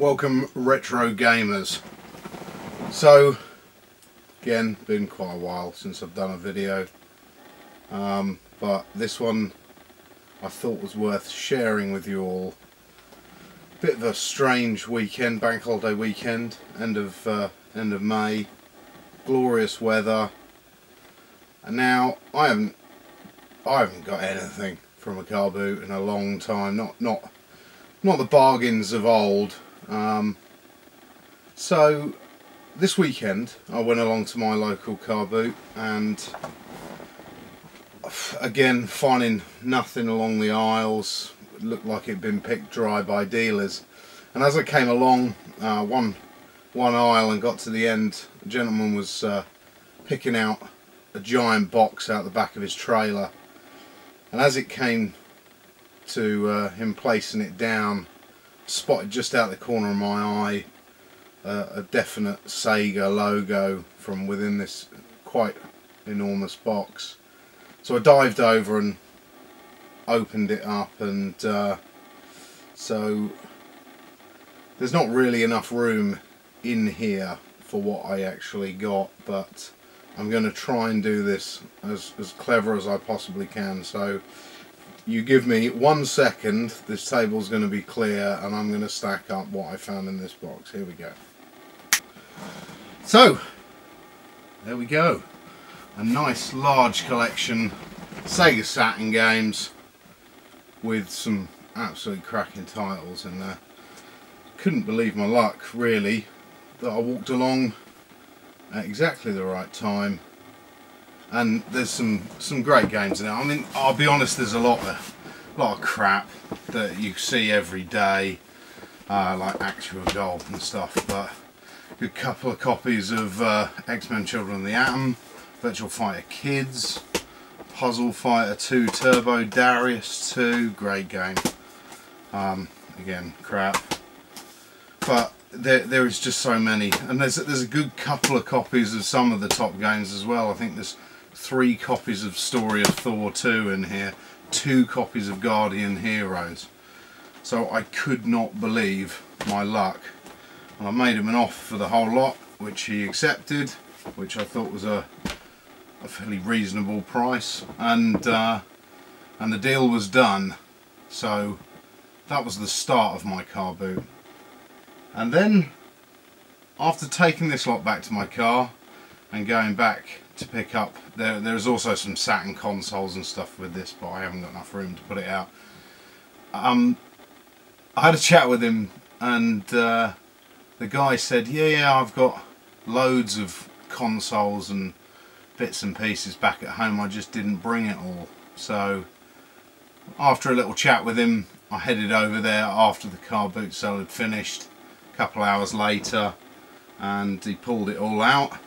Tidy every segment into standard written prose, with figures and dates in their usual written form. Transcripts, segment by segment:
Welcome retro gamers. So again, been quite a while since I've done a video, but this one I thought was worth sharing with you all. Bit of a strange weekend, bank holiday weekend, end of May, glorious weather, and now I haven't got anything from a car boot in a long time. Not the bargains of old. So this weekend I went along to my local car boot, and again finding nothing along the aisles. It looked like it'd been picked dry by dealers, and as I came along one aisle and got to the end, a gentleman was picking out a giant box out the back of his trailer, and as it came to him placing it down, spotted just out the corner of my eye a definite Sega logo from within this quite enormous box. So I dived over and opened it up, and so there's not really enough room in here for what I actually got, but I'm going to try and do this as clever as I possibly can. So you give me 1 second, this table's going to be clear, and I'm going to stack up what I found in this box. Here we go. So there we go, a nice large collection Sega Saturn games with some absolutely cracking titles in there. Couldn't believe my luck really that I walked along at exactly the right time, and there's some great games in it. I mean, I'll be honest, there's a lot of crap that you see every day, like Actual Golf and stuff, but a good couple of copies of X-Men Children of the Atom, Virtual Fighter Kids, Puzzle Fighter 2 Turbo, Darius 2, great game. Again, crap, but there is just so many, and there's a good couple of copies of some of the top games as well. I think there's 3 copies of Story of Thor 2 in here, 2 copies of Guardian Heroes. So I could not believe my luck, and I made him an offer for the whole lot, which he accepted, which I thought was a fairly reasonable price, and the deal was done. So that was the start of my car boot. And then after taking this lot back to my car and going back to pick up, there's also some Saturn consoles and stuff with this, but I haven't got enough room to put it out. I had a chat with him, and the guy said, yeah, I've got loads of consoles and bits and pieces back at home, I just didn't bring it all. So after a little chat with him, I headed over there after the car boot sale had finished a couple hours later, and he pulled it all out,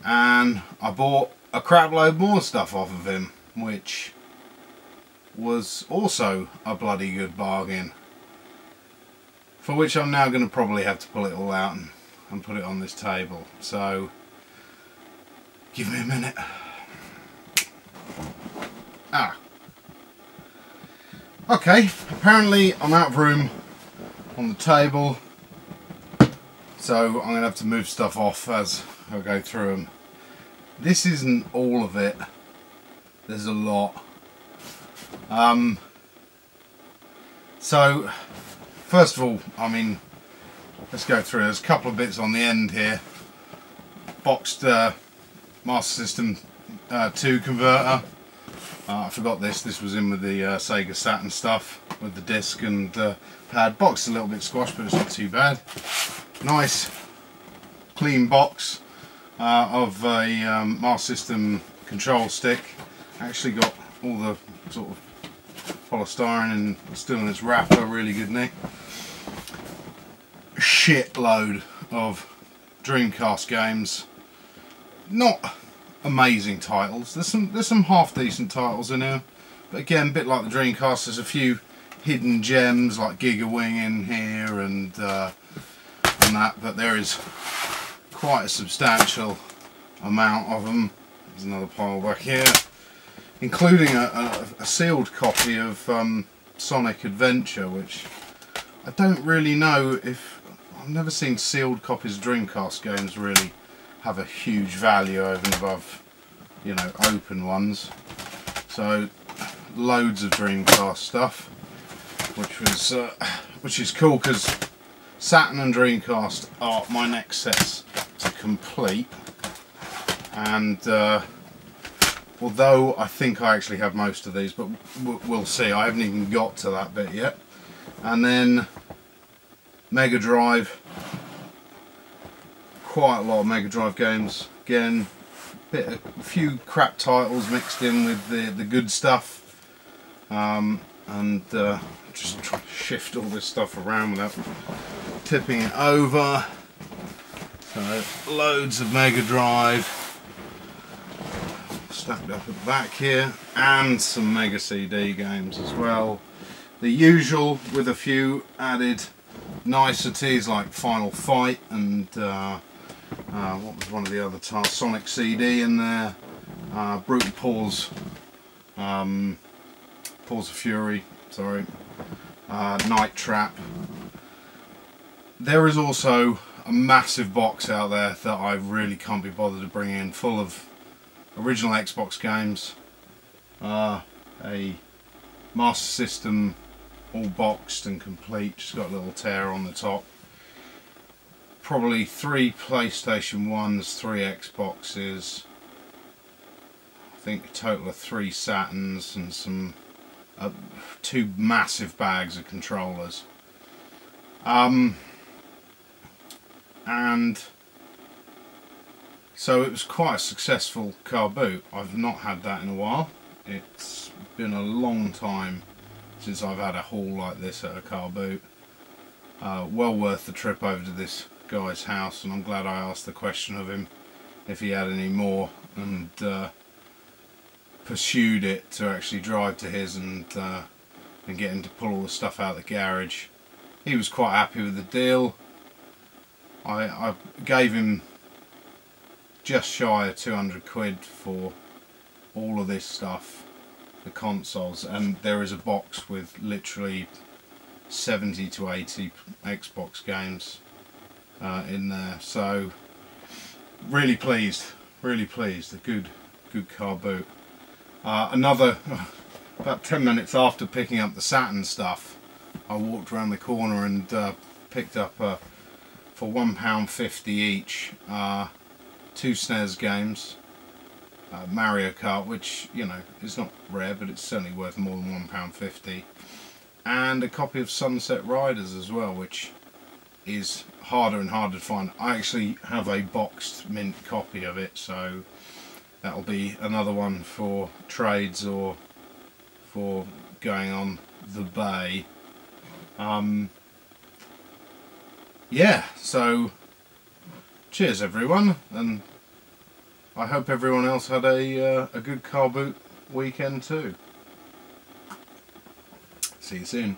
and I bought a crap load more stuff off of him, which was also a bloody good bargain, for which I'm now going to probably have to pull it all out and put it on this table. So give me a minute. Okay, apparently I'm out of room on the table, so I'm going to have to move stuff off as I go through them. This isn't all of it, there's a lot. So first of all, I mean, let's go through. There's a couple of bits on the end here. Boxed Master System 2 converter. I forgot this was in with the Sega Saturn stuff, with the disc and pad. Box a little bit squashed, but it's not too bad. Nice clean box of a Master System control stick. Actually got all the sort of polystyrene and still in its wrapper, really good nick. Shitload of Dreamcast games. Not amazing titles. There's some half decent titles in here, but again, a bit like the Dreamcast, there's a few hidden gems like Giga Wing in here and that, but there is quite a substantial amount of them. There's another pile back here, including a sealed copy of Sonic Adventure, which I don't really know if... I've never seen sealed copies of Dreamcast games really have a huge value over and above, you know, open ones. So loads of Dreamcast stuff, which is cool because Saturn and Dreamcast are my next sets to complete. And although I think I actually have most of these, but we'll see. I haven't even got to that bit yet. And then Mega Drive, quite a lot of Mega Drive games. Again, a few crap titles mixed in with the good stuff. Just try to shift all this stuff around without tipping it over. So loads of Mega Drive stacked up at the back here, and some Mega CD games as well. The usual, with a few added niceties like Final Fight and what was one of the other titles? Sonic CD in there, Brutal Paws, Paws of Fury, sorry, Night Trap. There is also a massive box out there that I really can't be bothered to bring in, full of original Xbox games, a Master System all boxed and complete, just got a little tear on the top, probably 3 PlayStation 1s, 3 Xboxes, I think a total of 3 Saturns, and some 2 massive bags of controllers. And so it was quite a successful car boot. I've not had that in a while. It's been a long time since I've had a haul like this at a car boot. Well worth the trip over to this guy's house, and I'm glad I asked the question of him if he had any more, and pursued it to actually drive to his and get him to pull all the stuff out of the garage. He was quite happy with the deal. I gave him just shy of 200 quid for all of this stuff, the consoles, and there is a box with literally 70 to 80 Xbox games in there. So really pleased, a good car boot. Another, about 10 minutes after picking up the Saturn stuff, I walked around the corner and picked up for £1.50 each 2 SNES games, Mario Kart, which, you know, is not rare, but it's certainly worth more than £1.50, and a copy of Sunset Riders as well, which is harder and harder to find. I actually have a boxed mint copy of it, so that'll be another one for trades or for going on the bay. Yeah, so cheers everyone, and I hope everyone else had a good car boot weekend too. See you soon.